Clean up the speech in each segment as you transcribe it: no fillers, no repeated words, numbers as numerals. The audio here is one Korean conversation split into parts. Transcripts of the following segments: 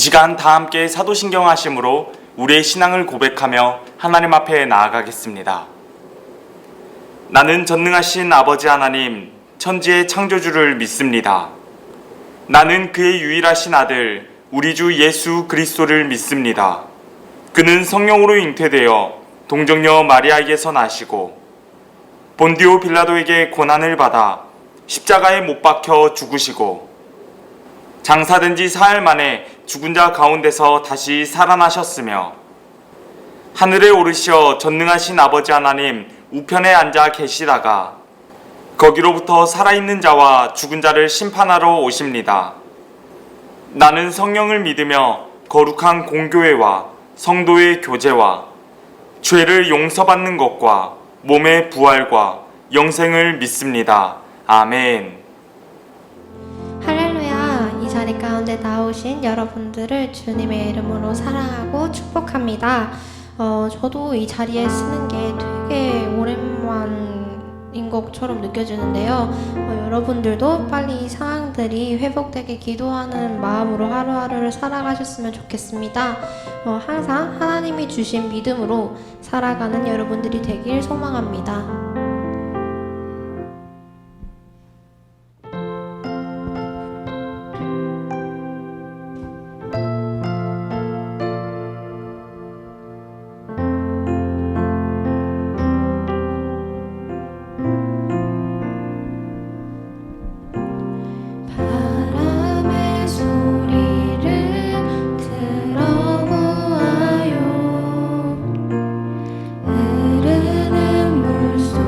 시간 다 함께 사도신경 하심으로 우리의 신앙을 고백하며 하나님 앞에 나아가겠습니다. 나는 전능하신 아버지 하나님, 천지의 창조주를 믿습니다. 나는 그의 유일하신 아들, 우리 주 예수 그리스도를 믿습니다. 그는 성령으로 잉태되어 동정녀 마리아에게서 나시고 본디오 빌라도에게 고난을 받아 십자가에 못 박혀 죽으시고 장사된 지 사흘 만에 죽은 자 가운데서 다시 살아나셨으며 하늘에 오르시어 전능하신 아버지 하나님 우편에 앉아 계시다가 거기로부터 살아있는 자와 죽은 자를 심판하러 오십니다. 나는 성령을 믿으며 거룩한 공교회와 성도의 교제와 죄를 용서받는 것과 몸의 부활과 영생을 믿습니다. 아멘. 할렐루야. 이 자리 가운데 나오신 여러분들을 주님의 이름으로 사랑하고 축복합니다. 저도 이 자리에 쓰는 게 되게 오랜만인 것처럼 느껴지는데요. 여러분들도 빨리 이 상황들이 회복되게 기도하는 마음으로 하루하루를 살아가셨으면 좋겠습니다. 항상 하나님이 주신 믿음으로 살아가는 여러분들이 되길 소망합니다. 흐르는 물속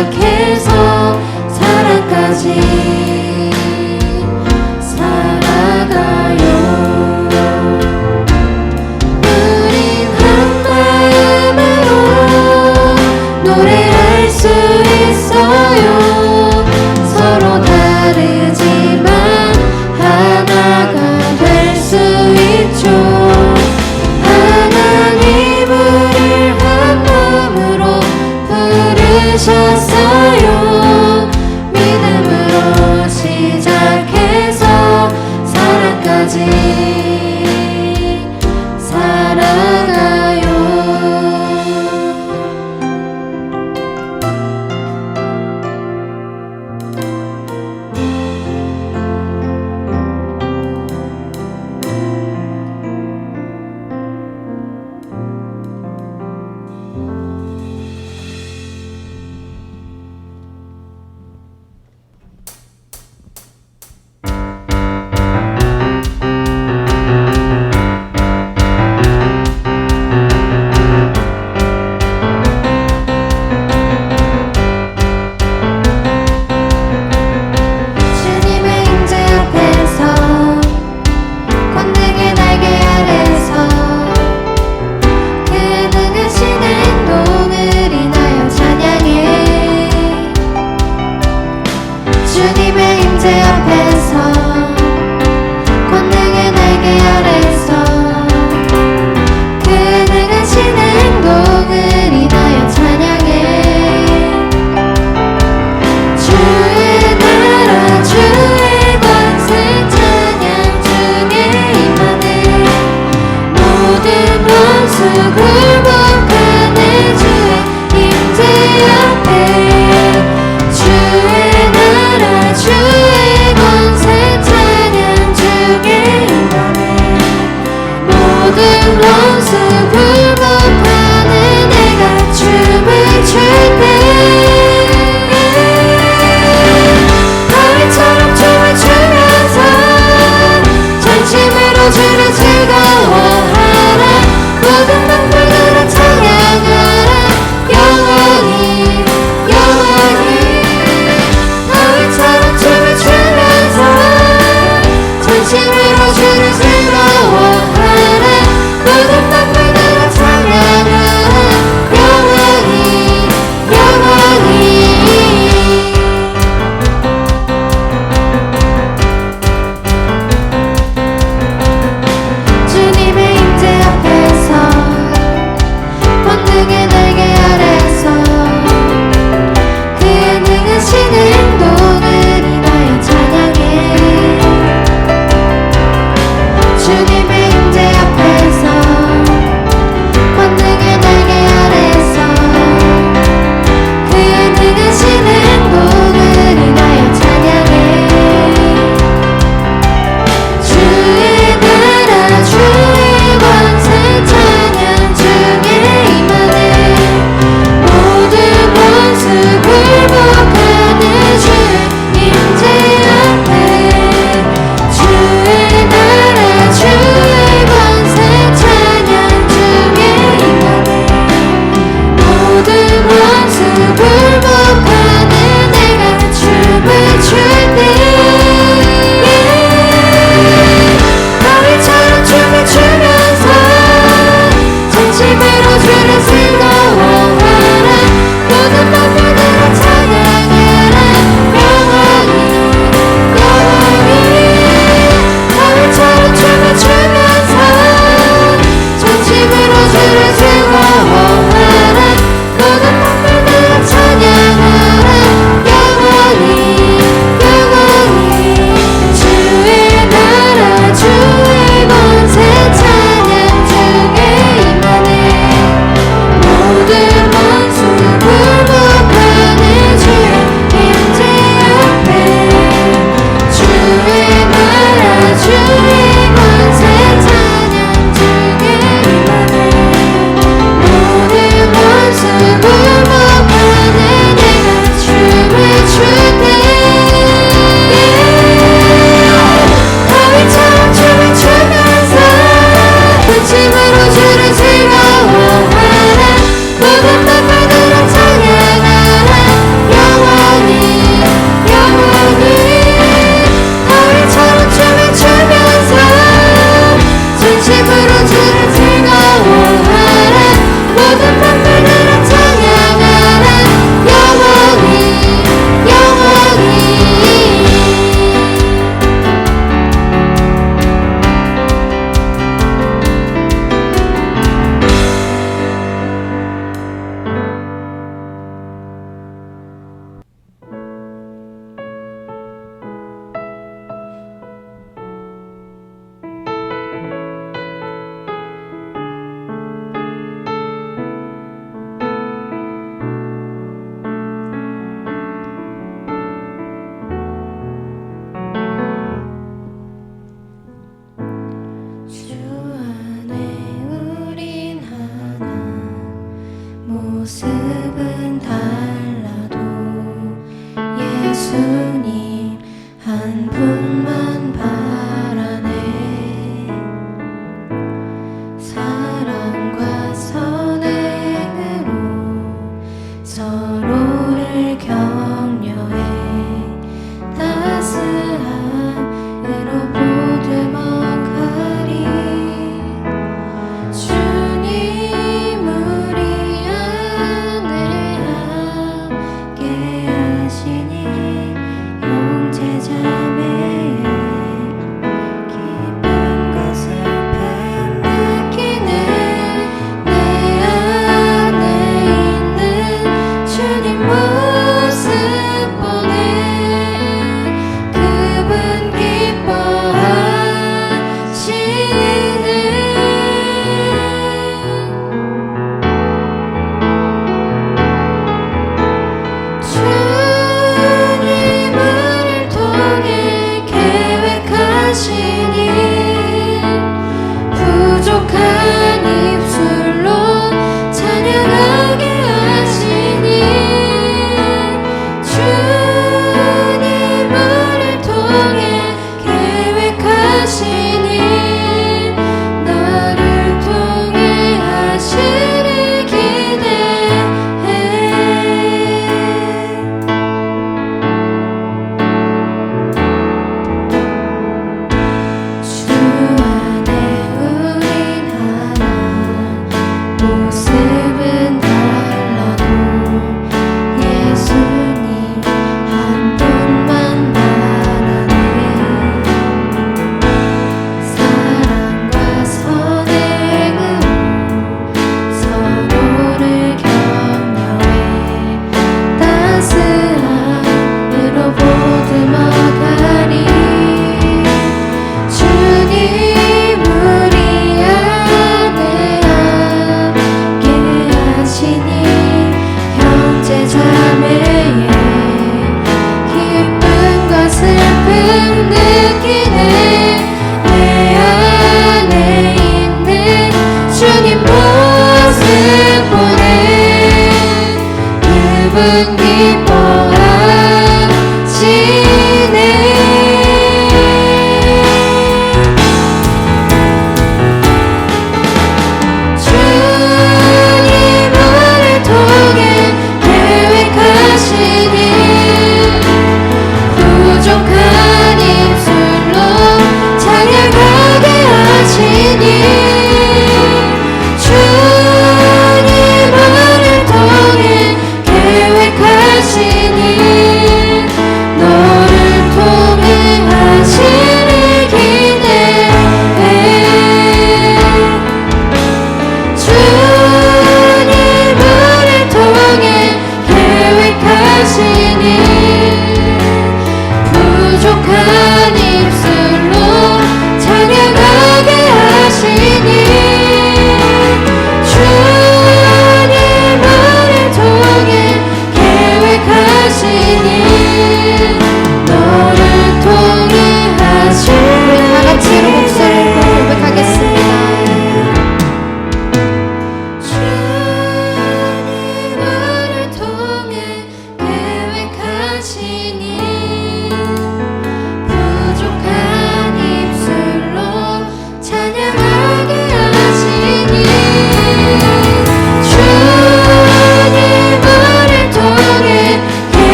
시작해서 사랑까지 살아가요. 우린 한 마음으로 노래할 수 있어요. 서로 다르지만 하나가 될 수 있죠. 하나님 우릴 한 마음으로 부르셨어요. 믿음으로 시작해서 사랑까지 살아가요.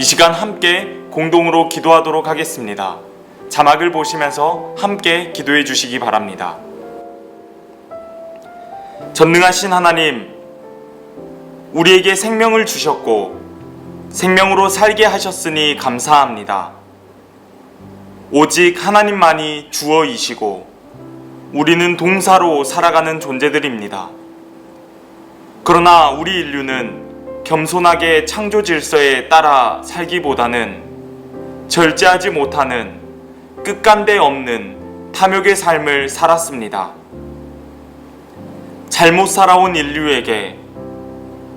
이 시간 함께 공동으로 기도하도록 하겠습니다. 자막을 보시면서 함께 기도해 주시기 바랍니다. 전능하신 하나님, 우리에게 생명을 주셨고 생명으로 살게 하셨으니 감사합니다. 오직 하나님만이 주어이시고 우리는 동사로 살아가는 존재들입니다. 그러나 우리 인류는 겸손하게 창조 질서에 따라 살기보다는 절제하지 못하는 끝간데 없는 탐욕의 삶을 살았습니다. 잘못 살아온 인류에게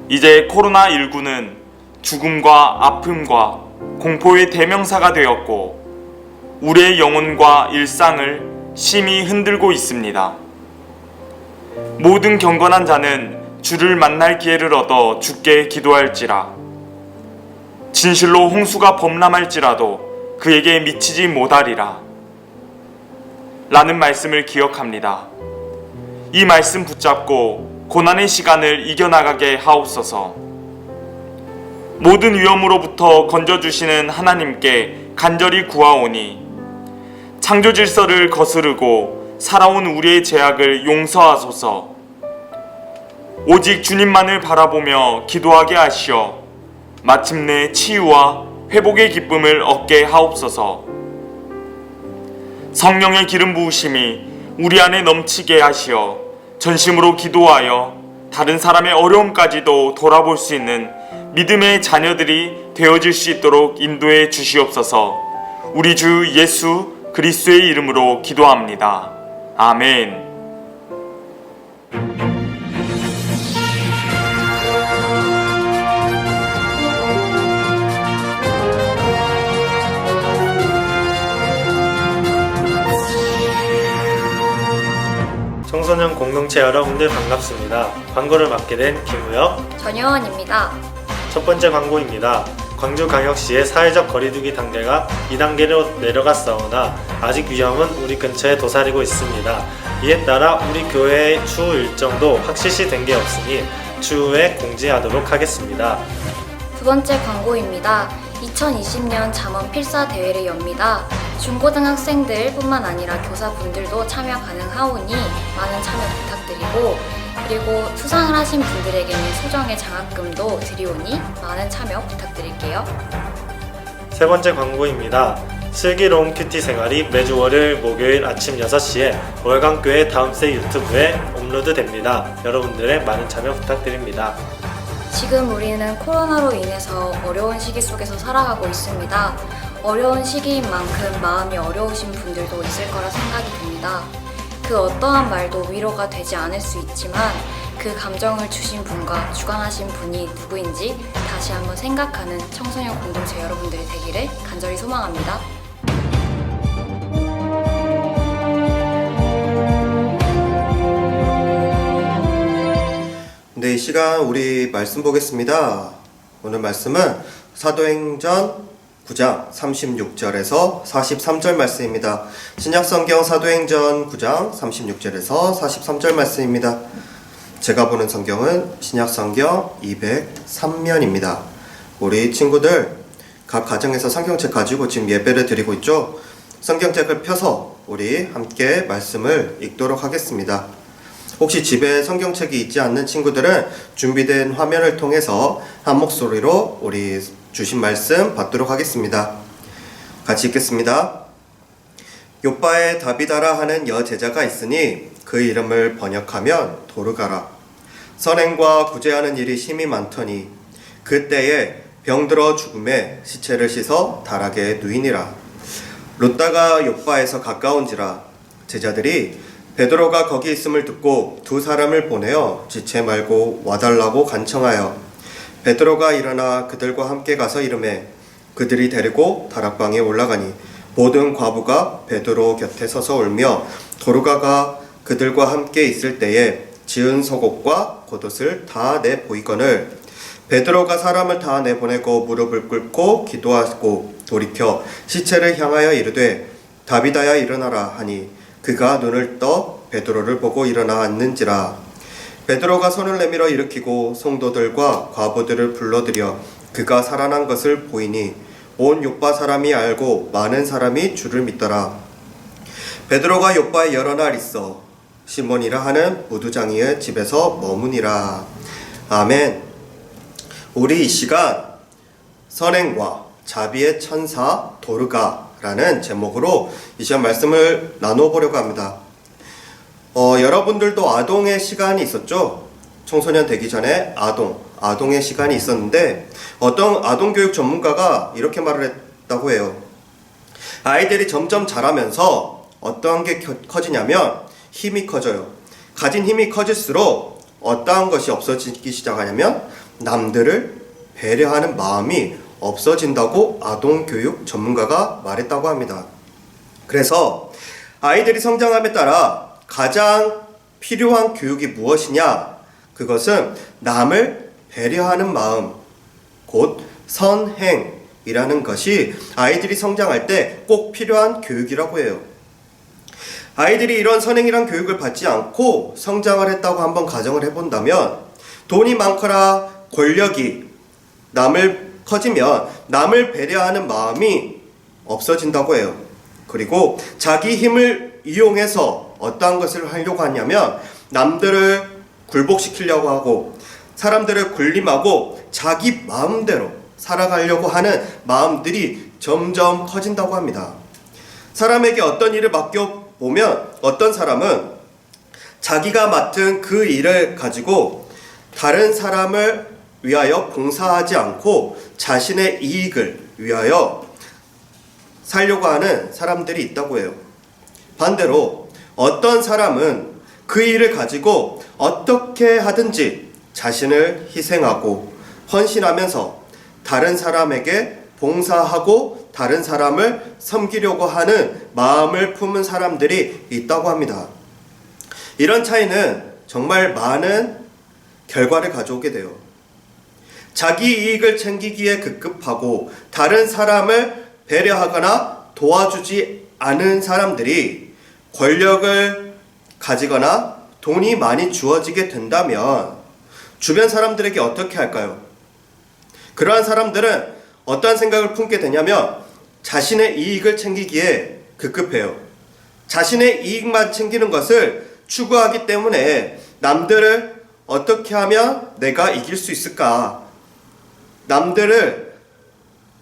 이제 코로나19는 죽음과 아픔과 공포의 대명사가 되었고 우리의 영혼과 일상을 심히 흔들고 있습니다. 모든 경건한 자는 주를 만날 기회를 얻어 주께 기도할지라. 진실로 홍수가 범람할지라도 그에게 미치지 못하리라. 라는 말씀을 기억합니다. 이 말씀 붙잡고 고난의 시간을 이겨나가게 하옵소서. 모든 위험으로부터 건져주시는 하나님께 간절히 구하오니 창조 질서를 거스르고 살아온 우리의 죄악을 용서하소서. 오직 주님만을 바라보며 기도하게 하시어 마침내 치유와 회복의 기쁨을 얻게 하옵소서. 성령의 기름 부으심이 우리 안에 넘치게 하시어 전심으로 기도하여 다른 사람의 어려움까지도 돌아볼 수 있는 믿음의 자녀들이 되어질 수 있도록 인도해 주시옵소서. 우리 주 예수 그리스도의 이름으로 기도합니다. 아멘. 청소년 공동체 여러분들 반갑습니다. 광고를 맡게 된 김우혁, 전효원입니다. 첫 번째 광고입니다. 광주광역시의 사회적 거리두기 단계가 2단계로 내려갔사오나 아직 위험은 우리 근처에 도사리고 있습니다. 이에 따라 우리 교회의 추후 일정도 확실시 된 게 없으니 추후에 공지하도록 하겠습니다. 두 번째 광고입니다. 2020년 잠원 필사 대회를 엽니다. 중고등학생들 뿐만 아니라 교사분들도 참여 가능하오니 많은 참여 부탁드리고, 그리고 수상을 하신 분들에게는 소정의 장학금도 드리오니 많은 참여 부탁드릴게요. 세 번째 광고입니다. 슬기로운 큐티 생활이 매주 월요일, 목요일 아침 6시에 월간교회 다음세 유튜브에 업로드됩니다. 여러분들의 많은 참여 부탁드립니다. 지금 우리는 코로나로 인해서 어려운 시기 속에서 살아가고 있습니다. 어려운 시기인 만큼 마음이 어려우신 분들도 있을 거라 생각이 듭니다. 그 어떠한 말도 위로가 되지 않을 수 있지만 그 감정을 주신 분과 주관하신 분이 누구인지 다시 한번 생각하는 청소년 공동체 여러분들이 되기를 간절히 소망합니다. 네, 이 시간 우리 말씀 보겠습니다. 오늘 말씀은 사도행전 9장 36절에서 43절 말씀입니다. 신약성경 사도행전 9장 36절에서 43절 말씀입니다. 제가 보는 성경은 신약성경 203면입니다. 우리 친구들 각 가정에서 성경책 가지고 지금 예배를 드리고 있죠? 성경책을 펴서 우리 함께 말씀을 읽도록 하겠습니다. 혹시 집에 성경책이 있지 않는 친구들은 준비된 화면을 통해서 한 목소리로 우리 주신 말씀 받도록 하겠습니다. 같이 읽겠습니다. 요빠에 다비다라 하는 여제자가 있으니 그 이름을 번역하면 도르가라. 선행과 구제하는 일이 심히 많더니 그때에 병들어 죽음에 시체를 씻어 다락에 누이니라. 롯다가 요빠에서 가까운지라 제자들이 베드로가 거기 있음을 듣고 두 사람을 보내어 지체 말고 와달라고 간청하여 베드로가 일어나 그들과 함께 가서 이르매 그들이 데리고 다락방에 올라가니 모든 과부가 베드로 곁에 서서 울며 도르가가 그들과 함께 있을 때에 지은 속옷과 겉옷을 다 내보이거늘 베드로가 사람을 다 내보내고 무릎을 꿇고 기도하고 돌이켜 시체를 향하여 이르되 다비다야 일어나라 하니 그가 눈을 떠 베드로를 보고 일어나 앉는지라. 베드로가 손을 내밀어 일으키고 성도들과 과부들을 불러들여 그가 살아난 것을 보이니 온 요빠 사람이 알고 많은 사람이 주를 믿더라. 베드로가 요빠에 여러 날 있어 시몬이라 하는 무두장이의 집에서 머무니라. 아멘. 우리 이 시간 선행과 자비의 천사 도르가라는 제목으로 이 시간 말씀을 나눠보려고 합니다. 여러분들도 아동의 시간이 있었죠? 청소년 되기 전에 아동의 시간이 있었는데 어떤 아동교육 전문가가 이렇게 말을 했다고 해요. 아이들이 점점 자라면서 어떠한 게 커지냐면 힘이 커져요. 가진 힘이 커질수록 어떠한 것이 없어지기 시작하냐면 남들을 배려하는 마음이 없어진다고 아동교육 전문가가 말했다고 합니다. 그래서 아이들이 성장함에 따라 가장 필요한 교육이 무엇이냐? 그것은 남을 배려하는 마음, 곧 선행이라는 것이 아이들이 성장할 때 꼭 필요한 교육이라고 해요. 아이들이 이런 선행이란 교육을 받지 않고 성장을 했다고 한번 가정을 해본다면 돈이 많거나 권력이 커지면 남을 배려하는 마음이 없어진다고 해요. 그리고 자기 힘을 이용해서 어떠한 것을 하려고 하냐면 남들을 굴복시키려고 하고 사람들을 군림하고 자기 마음대로 살아가려고 하는 마음들이 점점 커진다고 합니다. 사람에게 어떤 일을 맡겨보면 어떤 사람은 자기가 맡은 그 일을 가지고 다른 사람을 위하여 봉사하지 않고 자신의 이익을 위하여 살려고 하는 사람들이 있다고 해요. 반대로 어떤 사람은 그 일을 가지고 어떻게 하든지 자신을 희생하고 헌신하면서 다른 사람에게 봉사하고 다른 사람을 섬기려고 하는 마음을 품은 사람들이 있다고 합니다. 이런 차이는 정말 많은 결과를 가져오게 돼요. 자기 이익을 챙기기에 급급하고 다른 사람을 배려하거나 도와주지 않은 사람들이 권력을 가지거나 돈이 많이 주어지게 된다면 주변 사람들에게 어떻게 할까요? 그러한 사람들은 어떠한 생각을 품게 되냐면 자신의 이익을 챙기기에 급급해요. 자신의 이익만 챙기는 것을 추구하기 때문에 남들을 어떻게 하면 내가 이길 수 있을까? 남들을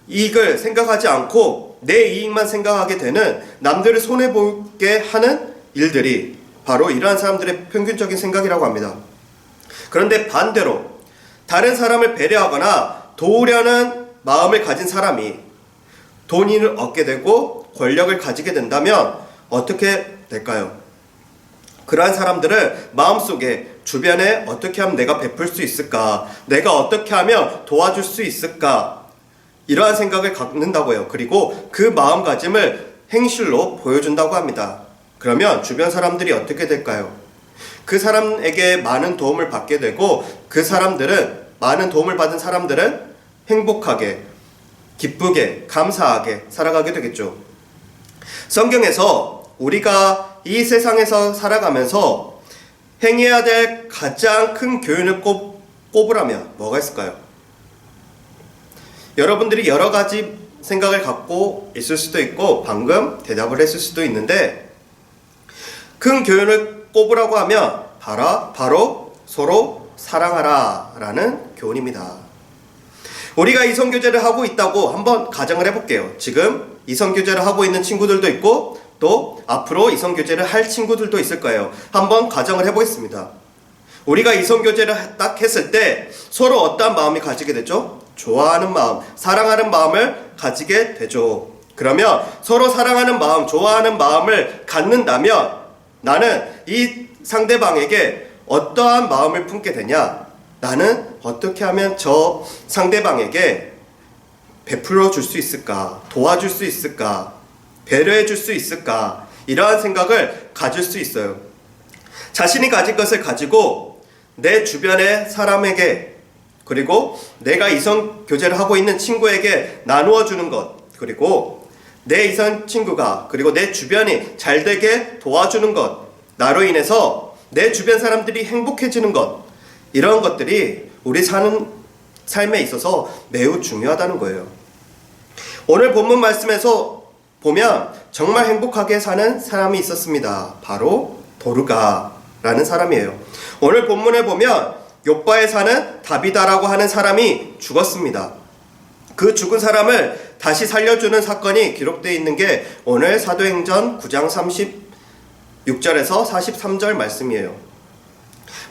이익을 생각하지 않고 내 이익만 생각하게 되는, 남들을 손해보게 하는 일들이 바로 이러한 사람들의 평균적인 생각이라고 합니다. 그런데 반대로 다른 사람을 배려하거나 도우려는 마음을 가진 사람이 돈을 얻게 되고 권력을 가지게 된다면 어떻게 될까요? 그러한 사람들은 마음속에 주변에 어떻게 하면 내가 베풀 수 있을까? 내가 어떻게 하면 도와줄 수 있을까? 이러한 생각을 갖는다고요. 그리고 그 마음가짐을 행실로 보여준다고 합니다. 그러면 주변 사람들이 어떻게 될까요? 그 사람에게 많은 도움을 받게 되고 그 사람들은, 많은 도움을 받은 사람들은 행복하게, 기쁘게, 감사하게 살아가게 되겠죠. 성경에서 우리가 이 세상에서 살아가면서 행해야 될 가장 큰 교훈을 꼽으라면 뭐가 있을까요? 여러분들이 여러 가지 생각을 갖고 있을 수도 있고 방금 대답을 했을 수도 있는데, 큰 교훈을 꼽으라고 하면 바로 서로 사랑하라 라는 교훈입니다. 우리가 이성교제를 하고 있다고 한번 가정을 해볼게요. 지금 이성교제를 하고 있는 친구들도 있고 또 앞으로 이성교제를 할 친구들도 있을 거예요. 한번 가정을 해보겠습니다. 우리가 이성교제를 딱 했을 때 서로 어떠한 마음이 가지게 되죠? 좋아하는 마음, 사랑하는 마음을 가지게 되죠. 그러면 서로 사랑하는 마음, 좋아하는 마음을 갖는다면 나는 이 상대방에게 어떠한 마음을 품게 되냐? 나는 어떻게 하면 저 상대방에게 베풀어 줄 수 있을까? 도와줄 수 있을까? 배려해 줄 수 있을까? 이러한 생각을 가질 수 있어요. 자신이 가진 것을 가지고 내 주변의 사람에게, 그리고 내가 이성 교제를 하고 있는 친구에게 나누어 주는 것, 그리고 내 이성 친구가, 그리고 내 주변이 잘 되게 도와주는 것, 나로 인해서 내 주변 사람들이 행복해지는 것, 이런 것들이 우리 사는 삶에 있어서 매우 중요하다는 거예요. 오늘 본문 말씀에서 보면 정말 행복하게 사는 사람이 있었습니다. 바로 도르가라는 사람이에요. 오늘 본문에 보면 욥바에 사는 다비다라고 하는 사람이 죽었습니다. 그 죽은 사람을 다시 살려주는 사건이 기록되어 있는 게 오늘 사도행전 9장 36절에서 43절 말씀이에요.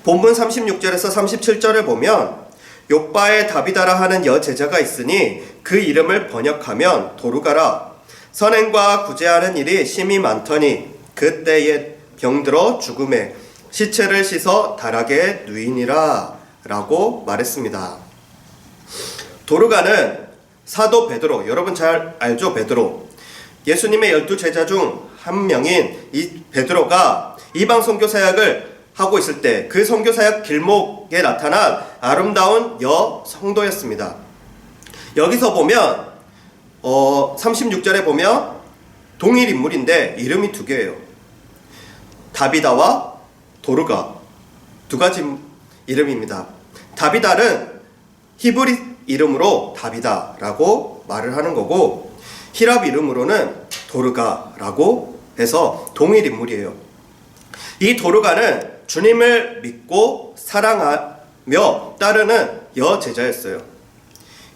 본문 36절에서 37절을 보면 욥바에 다비다라 하는 여제자가 있으니 그 이름을 번역하면 도르가라. 선행과 구제하는 일이 심히 많더니 그때에 병들어 죽음에 시체를 씻어 다락에 누이니라 라고 말했습니다. 도르가는 사도 베드로, 여러분 잘 알죠? 베드로, 예수님의 12제자 중 한 명인 이 베드로가 이방 선교 사역을 하고 있을 때 그 선교 사역 길목에 나타난 아름다운 여 성도였습니다. 여기서 보면 36절에 보면 동일 인물인데 이름이 두 개예요. 다비다와 도르가, 두 가지 이름입니다. 다비다는 히브리 이름으로 다비다라고 말을 하는 거고, 히랍 이름으로는 도르가라고 해서 동일 인물이에요. 이 도르가는 주님을 믿고 사랑하며 따르는 여제자였어요.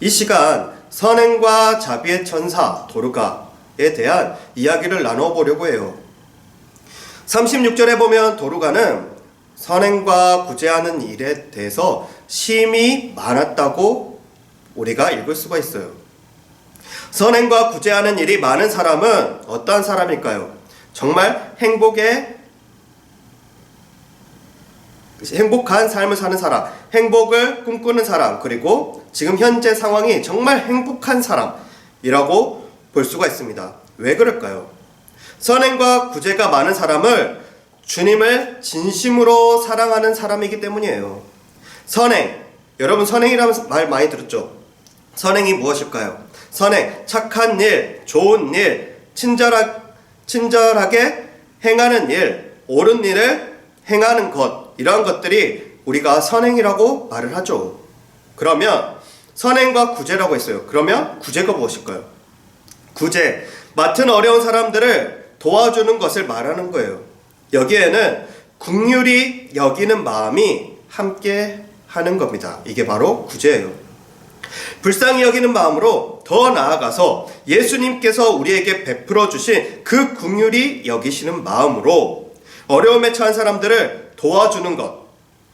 이 시간 선행과 자비의 천사 도르가에 대한 이야기를 나눠보려고 해요. 36절에 보면 도르가는 선행과 구제하는 일에 대해서 심히 많았다고 우리가 읽을 수가 있어요. 선행과 구제하는 일이 많은 사람은 어떠한 사람일까요? 정말 행복한 삶을 사는 사람, 행복을 꿈꾸는 사람, 그리고 지금 현재 상황이 정말 행복한 사람이라고 볼 수가 있습니다. 왜 그럴까요? 선행과 구제가 많은 사람을 주님을 진심으로 사랑하는 사람이기 때문이에요. 선행, 여러분 선행이라는 말 많이 들었죠? 선행이 무엇일까요? 선행, 착한 일, 좋은 일, 친절하게 행하는 일, 옳은 일을 행하는 것, 이러한 것들이 우리가 선행이라고 말을 하죠. 그러면 선행과 구제라고 했어요. 그러면 구제가 무엇일까요? 구제, 맡은 어려운 사람들을 도와주는 것을 말하는 거예요. 여기에는 긍휼히 여기는 마음이 함께 하는 겁니다. 이게 바로 구제예요. 불쌍히 여기는 마음으로 더 나아가서 예수님께서 우리에게 베풀어 주신 그 긍휼히 여기시는 마음으로 어려움에 처한 사람들을 도와주는 것,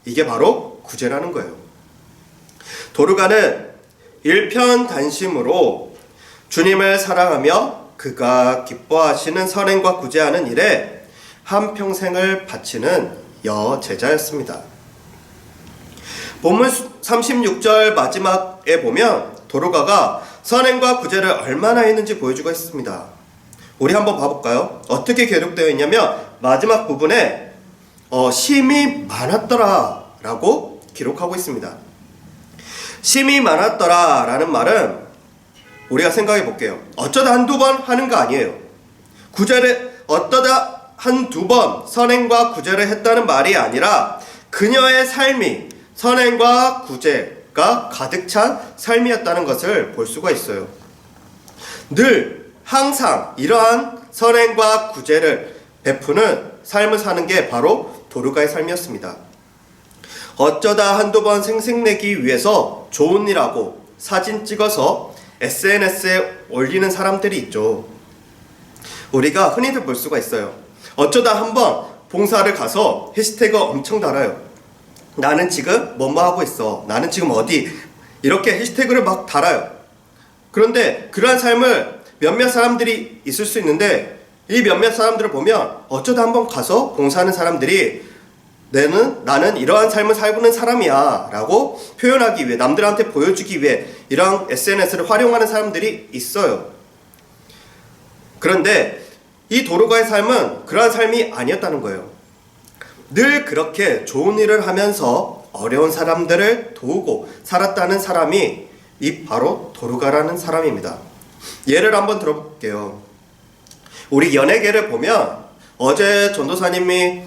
이게 바로 구제라는 거예요. 도르가는 일편단심으로 주님을 사랑하며 그가 기뻐하시는 선행과 구제하는 일에 한평생을 바치는 여제자였습니다. 본문 36절 마지막에 보면 도르가가 선행과 구제를 얼마나 했는지 보여주고 있습니다. 우리 한번 봐볼까요? 어떻게 기록되어 있냐면 마지막 부분에 심이 많았더라 라고 기록하고 있습니다. 심이 많았더라 라는 말은 우리가 생각해 볼게요. 어쩌다 한두 번 하는 거 아니에요. 구제를 어떠다 한두 번 선행과 구제를 했다는 말이 아니라 그녀의 삶이 선행과 구제가 가득 찬 삶이었다는 것을 볼 수가 있어요. 늘 항상 이러한 선행과 구제를 베푸는 삶을 사는 게 바로 도르가의 삶이었습니다. 어쩌다 한두 번 생색내기 위해서 좋은 일하고 사진 찍어서 SNS에 올리는 사람들이 있죠. 우리가 흔히들 볼 수가 있어요. 어쩌다 한번 봉사를 가서 해시태그 엄청 달아요. 나는 지금 뭐뭐 하고 있어. 나는 지금 어디. 이렇게 해시태그를 막 달아요. 그런데 그러한 삶을 몇몇 사람들이 있을 수 있는데 이 몇몇 사람들을 보면 어쩌다 한번 가서 봉사하는 사람들이 나는 이러한 삶을 살고는 사람이야 라고 표현하기 위해, 남들한테 보여주기 위해 이러한 SNS를 활용하는 사람들이 있어요. 그런데 이 도르가의 삶은 그러한 삶이 아니었다는 거예요. 늘 그렇게 좋은 일을 하면서 어려운 사람들을 도우고 살았다는 사람이 이 바로 도르가라는 사람입니다. 예를 한번 들어볼게요. 우리 연예계를 보면 어제 전도사님이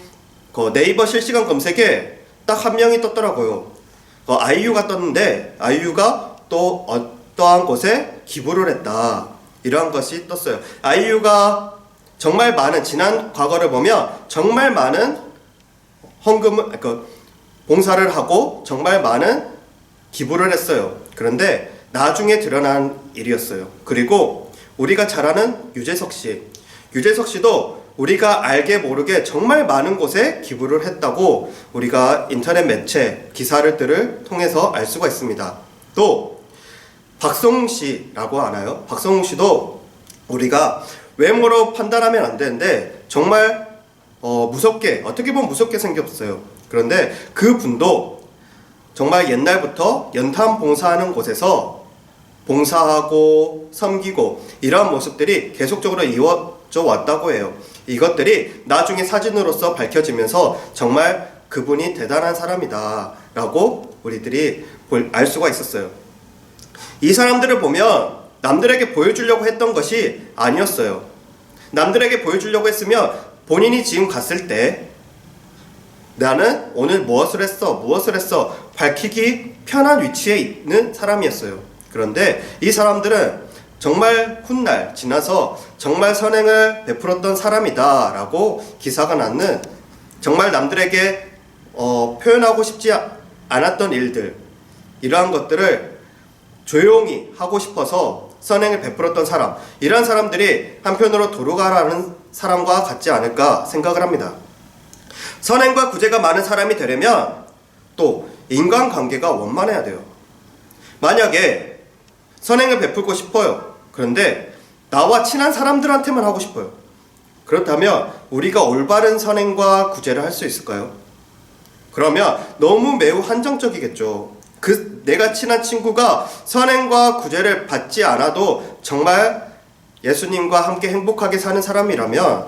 네이버 실시간 검색에 딱 한 명이 떴더라고요. 아이유가 떴는데 아이유가 또 어떠한 곳에 기부를 했다. 이러한 것이 떴어요. 아이유가 정말 많은, 지난 과거를 보면 정말 많은 헌금을, 봉사를 하고 정말 많은 기부를 했어요. 그런데 나중에 드러난 일이었어요. 그리고 우리가 잘 아는 유재석 씨도 우리가 알게 모르게 정말 많은 곳에 기부를 했다고 우리가 인터넷 매체 기사들을 통해서 알 수가 있습니다. 또 박성웅 씨라고 아나요? 박성웅 씨도 우리가 외모로 판단하면 안 되는데 정말 무섭게, 어떻게 보면 무섭게 생겼어요. 그런데 그 분도 정말 옛날부터 연탄 봉사하는 곳에서 봉사하고 섬기고 이러한 모습들이 계속적으로 이어져 왔다고 해요. 이것들이 나중에 사진으로서 밝혀지면서 정말 그분이 대단한 사람이다 라고 우리들이 알 수가 있었어요. 이 사람들을 보면 남들에게 보여주려고 했던 것이 아니었어요. 남들에게 보여주려고 했으면 본인이 지금 갔을 때 나는 오늘 무엇을 했어 밝히기 편한 위치에 있는 사람이었어요. 그런데 이 사람들은 정말 훗날 지나서 정말 선행을 베풀었던 사람이다 라고 기사가 났는, 정말 남들에게 표현하고 싶지 않았던 일들, 이러한 것들을 조용히 하고 싶어서 선행을 베풀었던 사람, 이러한 사람들이 한편으로 도르가라는 사람과 같지 않을까 생각을 합니다. 선행과 구제가 많은 사람이 되려면 또 인간관계가 원만해야 돼요. 만약에 선행을 베풀고 싶어요. 그런데 나와 친한 사람들한테만 하고 싶어요. 그렇다면 우리가 올바른 선행과 구제를 할 수 있을까요? 그러면 너무 매우 한정적이겠죠. 내가 친한 친구가 선행과 구제를 받지 않아도 정말 예수님과 함께 행복하게 사는 사람이라면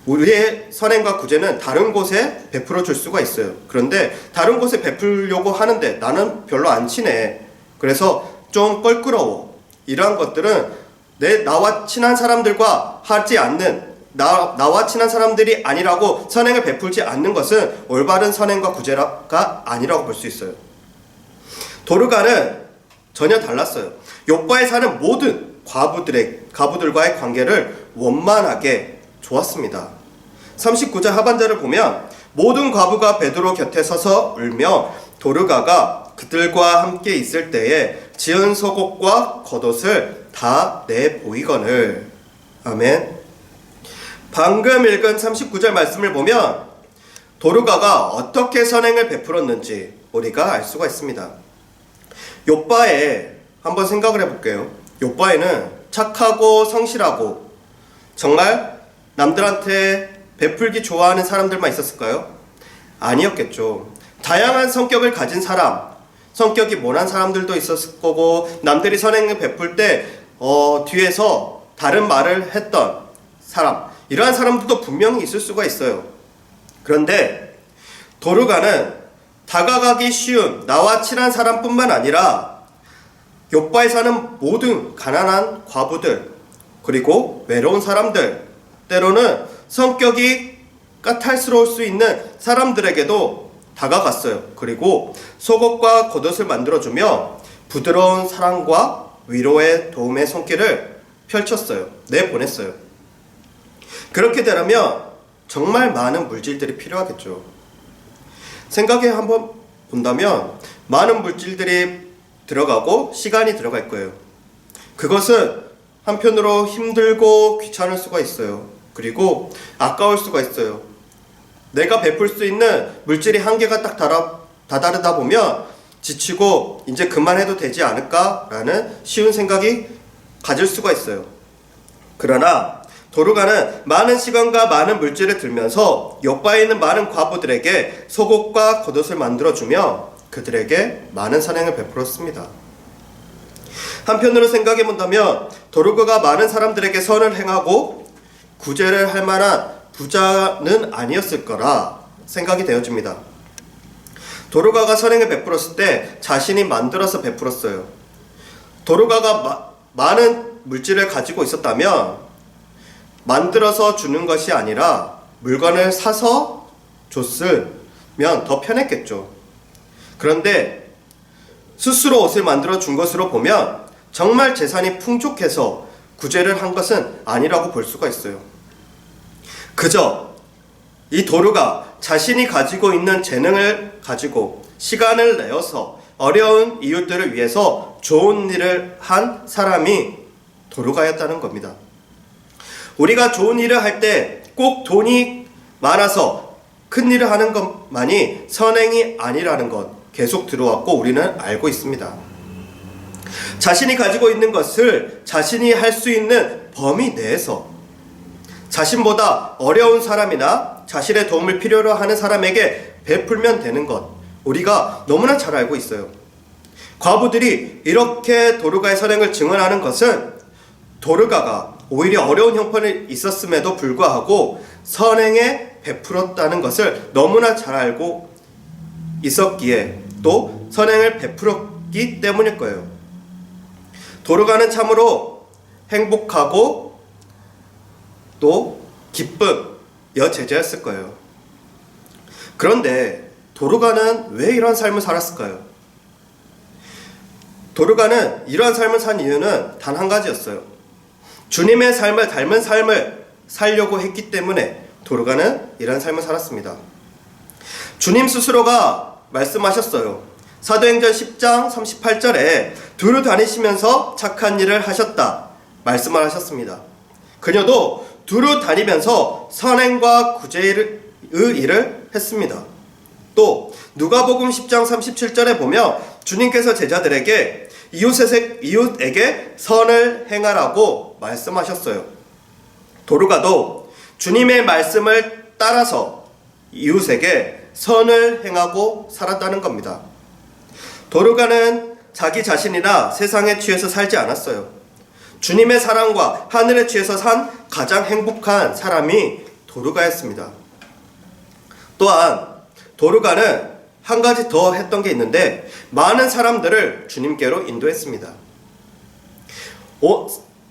우리의 선행과 구제는 다른 곳에 베풀어 줄 수가 있어요. 그런데 다른 곳에 베풀려고 하는데 나는 별로 안 친해. 그래서 좀 껄끄러워. 이러한 것들은 나와 친한 사람들과 하지 않는, 나와 친한 사람들이 아니라고 선행을 베풀지 않는 것은 올바른 선행과 구제가 아니라고 볼 수 있어요. 도르가는 전혀 달랐어요. 욥과에 사는 모든 과부들과의 관계를 원만하게 좋았습니다. 39절 하반절을 보면 모든 과부가 베드로 곁에 서서 울며 도르가가 그들과 함께 있을 때에 지은 속옷과 겉옷을 다 내보이거늘. 아멘. 방금 읽은 39절 말씀을 보면 도르가가 어떻게 선행을 베풀었는지 우리가 알 수가 있습니다. 욥바에 한번 생각을 해볼게요. 욥바에는 착하고 성실하고 정말 남들한테 베풀기 좋아하는 사람들만 있었을까요? 아니었겠죠. 다양한 성격을 가진 사람, 성격이 모난 사람들도 있었을 거고, 남들이 선행을 베풀 때 뒤에서 다른 말을 했던 사람, 이러한 사람들도 분명히 있을 수가 있어요. 그런데 도르가는 다가가기 쉬운 나와 친한 사람뿐만 아니라 욥바에 사는 모든 가난한 과부들, 그리고 외로운 사람들, 때로는 성격이 까탈스러울 수 있는 사람들에게도 다가갔어요. 그리고 속옷과 겉옷을 만들어주며 부드러운 사랑과 위로의 도움의 손길을 펼쳤어요. 내보냈어요. 그렇게 되려면 정말 많은 물질들이 필요하겠죠. 생각해 한번 본다면 많은 물질들이 들어가고 시간이 들어갈 거예요. 그것은 한편으로 힘들고 귀찮을 수가 있어요. 그리고 아까울 수가 있어요. 내가 베풀 수 있는 물질이 한계가 딱 다다르다 보면 지치고 이제 그만해도 되지 않을까라는 쉬운 생각이 가질 수가 있어요. 그러나 도르가는 많은 시간과 많은 물질을 들면서 욥바에 있는 많은 과부들에게 속옷과 겉옷을 만들어주며 그들에게 많은 선행을 베풀었습니다. 한편으로 생각해 본다면 도르가가 많은 사람들에게 선을 행하고 구제를 할 만한 부자는 아니었을 거라 생각이 되어집니다. 도르가가 선행을 베풀었을 때 자신이 만들어서 베풀었어요. 도르가가 많은 물질을 가지고 있었다면 만들어서 주는 것이 아니라 물건을 사서 줬으면 더 편했겠죠. 그런데 스스로 옷을 만들어 준 것으로 보면 정말 재산이 풍족해서 구제를 한 것은 아니라고 볼 수가 있어요. 그저 이 도르가 자신이 가지고 있는 재능을 가지고 시간을 내어서 어려운 이웃들을 위해서 좋은 일을 한 사람이 도르가였다는 겁니다. 우리가 좋은 일을 할 때 꼭 돈이 많아서 큰 일을 하는 것만이 선행이 아니라는 것 계속 들어왔고 우리는 알고 있습니다. 자신이 가지고 있는 것을 자신이 할 수 있는 범위 내에서 자신보다 어려운 사람이나 자신의 도움을 필요로 하는 사람에게 베풀면 되는 것 우리가 너무나 잘 알고 있어요. 과부들이 이렇게 도르가의 선행을 증언하는 것은 도르가가 오히려 어려운 형편이 있었음에도 불구하고 선행에 베풀었다는 것을 너무나 잘 알고 있었기에 또 선행을 베풀었기 때문일 거예요. 도르가는 참으로 행복하고 또 기쁜 여제자였을 거예요. 그런데 도르가는 왜 이런 삶을 살았을까요? 도르가는 이러한 삶을 산 이유는 단 한 가지였어요. 주님의 삶을 닮은 삶을 살려고 했기 때문에 도르가는 이러한 삶을 살았습니다. 주님 스스로가 말씀하셨어요. 사도행전 10장 38절에 두루 다니시면서 착한 일을 하셨다 말씀을 하셨습니다. 그녀도 두루 다니면서 선행과 구제의 일을 했습니다. 또 누가복음 10장 37절에 보면 주님께서 제자들에게 이웃에게 선을 행하라고 말씀하셨어요. 도르가도 주님의 말씀을 따라서 이웃에게 선을 행하고 살았다는 겁니다. 도르가는 자기 자신이나 세상에 취해서 살지 않았어요. 주님의 사랑과 하늘에 취해서 산 가장 행복한 사람이 도르가였습니다. 또한 도르가는 한 가지 더 했던 게 있는데 많은 사람들을 주님께로 인도했습니다.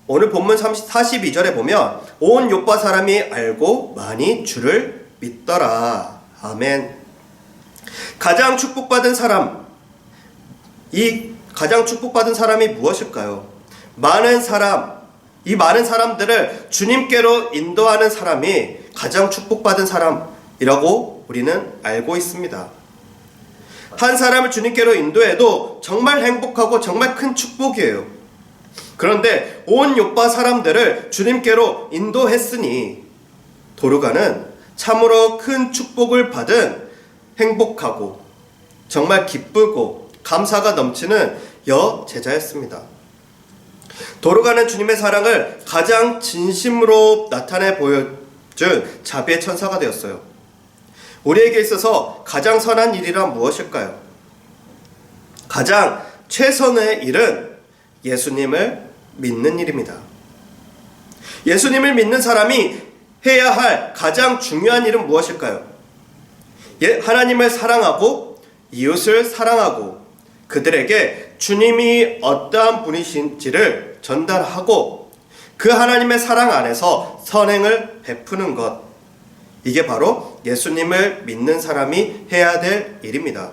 오늘 본문 42절에 보면 온 욥바 사람이 알고 많이 주를 믿더라. 아멘. 가장 축복받은 사람, 이 가장 축복받은 사람이 무엇일까요? 이 많은 사람들을 주님께로 인도하는 사람이 가장 축복받은 사람이라고 우리는 알고 있습니다. 한 사람을 주님께로 인도해도 정말 행복하고 정말 큰 축복이에요. 그런데 온 요파 사람들을 주님께로 인도했으니 도르가는 참으로 큰 축복을 받은 행복하고 정말 기쁘고 감사가 넘치는 여제자였습니다. 도르가는 주님의 사랑을 가장 진심으로 나타내 보여준 자비의 천사가 되었어요. 우리에게 있어서 가장 선한 일이란 무엇일까요? 가장 최선의 일은 예수님을 믿는 일입니다. 예수님을 믿는 사람이 해야 할 가장 중요한 일은 무엇일까요? 하나님을 사랑하고 이웃을 사랑하고 그들에게 주님이 어떠한 분이신지를 전달하고 그 하나님의 사랑 안에서 선행을 베푸는 것, 이게 바로 예수님을 믿는 사람이 해야 될 일입니다.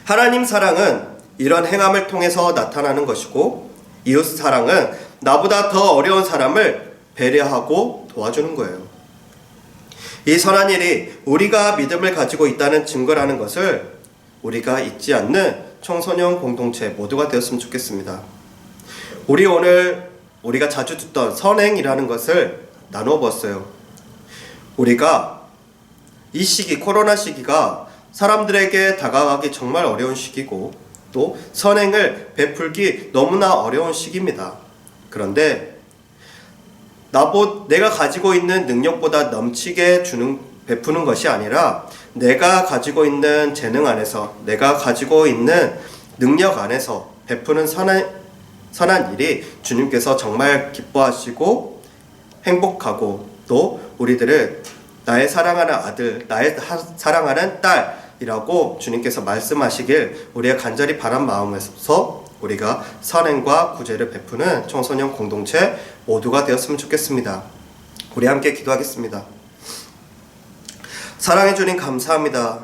하나님 사랑은 이런 행함을 통해서 나타나는 것이고 이웃 사랑은 나보다 더 어려운 사람을 배려하고 도와주는 거예요. 이 선한 일이 우리가 믿음을 가지고 있다는 증거라는 것을 우리가 잊지 않는 청소년 공동체 모두가 되었으면 좋겠습니다. 우리가 자주 듣던 선행이라는 것을 나누어 보았어요. 우리가 이 시기, 코로나 시기가 사람들에게 다가가기 정말 어려운 시기고 또 선행을 베풀기 너무나 어려운 시기입니다. 그런데 내가 가지고 있는 능력보다 넘치게 베푸는 것이 아니라 내가 가지고 있는 재능 안에서, 내가 가지고 있는 능력 안에서 베푸는 선한 일이 주님께서 정말 기뻐하시고 행복하고 또 우리들을 나의 사랑하는 아들, 나의 사랑하는 딸이라고 주님께서 말씀하시길 우리가 간절히 바란 마음에서 우리가 선행과 구제를 베푸는 청소년 공동체 모두가 되었으면 좋겠습니다. 우리 함께 기도하겠습니다. 사랑해 주님 감사합니다.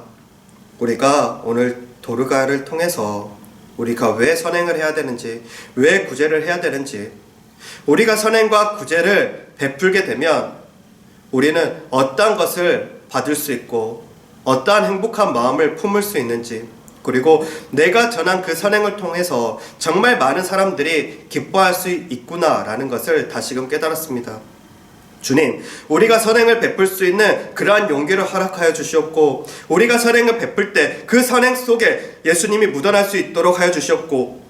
우리가 오늘 도르가를 통해서 우리가 왜 선행을 해야 되는지, 왜 구제를 해야 되는지, 우리가 선행과 구제를 베풀게 되면 우리는 어떠한 것을 받을 수 있고 어떠한 행복한 마음을 품을 수 있는지, 그리고 내가 전한 그 선행을 통해서 정말 많은 사람들이 기뻐할 수 있구나라는 것을 다시금 깨달았습니다. 주님, 우리가 선행을 베풀 수 있는 그러한 용기를 허락하여 주시옵고 우리가 선행을 베풀 때 그 선행 속에 예수님이 묻어날 수 있도록 하여 주시옵고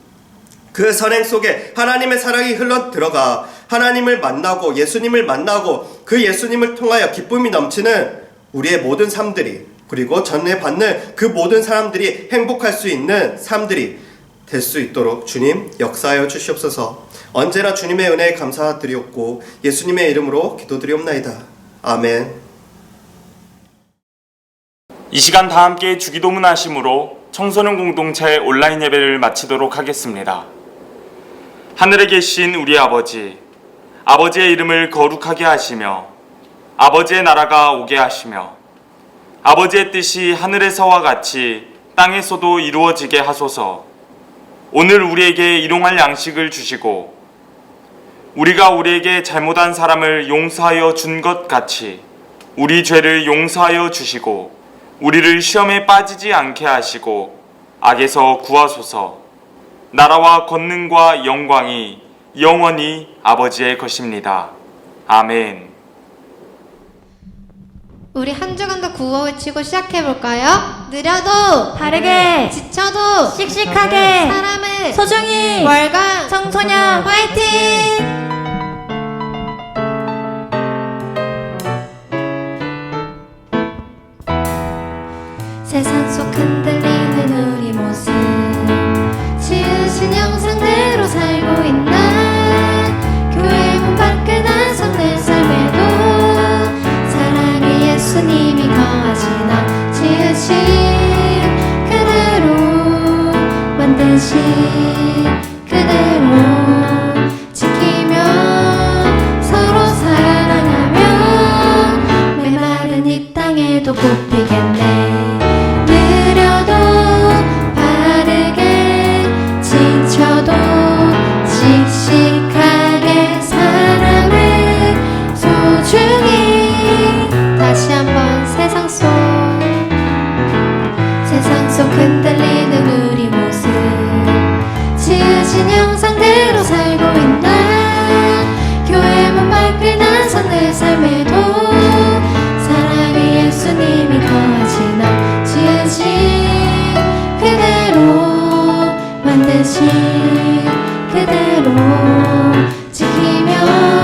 그 선행 속에 하나님의 사랑이 흘러 들어가 하나님을 만나고 예수님을 만나고 그 예수님을 통하여 기쁨이 넘치는 우리의 모든 삶들이, 그리고 전에 받는 그 모든 사람들이 행복할 수 있는 삶들이 될 수 있도록 주님 역사하여 주시옵소서. 언제나 주님의 은혜에 감사드리옵고 예수님의 이름으로 기도드리옵나이다. 아멘. 이 시간 다 함께 주기도문 하심으로 청소년 공동체 온라인 예배를 마치도록 하겠습니다. 하늘에 계신 우리 아버지, 아버지의 이름을 거룩하게 하시며 아버지의 나라가 오게 하시며 아버지의 뜻이 하늘에서와 같이 땅에서도 이루어지게 하소서. 오늘 우리에게 일용할 양식을 주시고 우리가 우리에게 잘못한 사람을 용서하여 준 것 같이 우리 죄를 용서하여 주시고 우리를 시험에 빠지지 않게 하시고 악에서 구하소서. 나라와 권능과 영광이 영원히 아버지의 것입니다. 아멘. 우리 한 주간도 구호 외치고 시작해볼까요? 느려도 바르게 지쳐도 씩씩하게 사람을 소중히 월간 청소년 화이팅! 세상 속 흔들리는 우리 모습 지으신 형상대로 살고 있나 교회 문 밖을 나선 내 삶에도 사랑의 예수님이 거하시나 지으신 그대로 만드신 그대로 지키며 서로 사랑하며 메마른 이 땅에도 꽃피겠네. 느려도 바르게 지쳐도 씩씩하게 사랑을 소중히 다시 한번 세상 속 반드시 그대로 지키며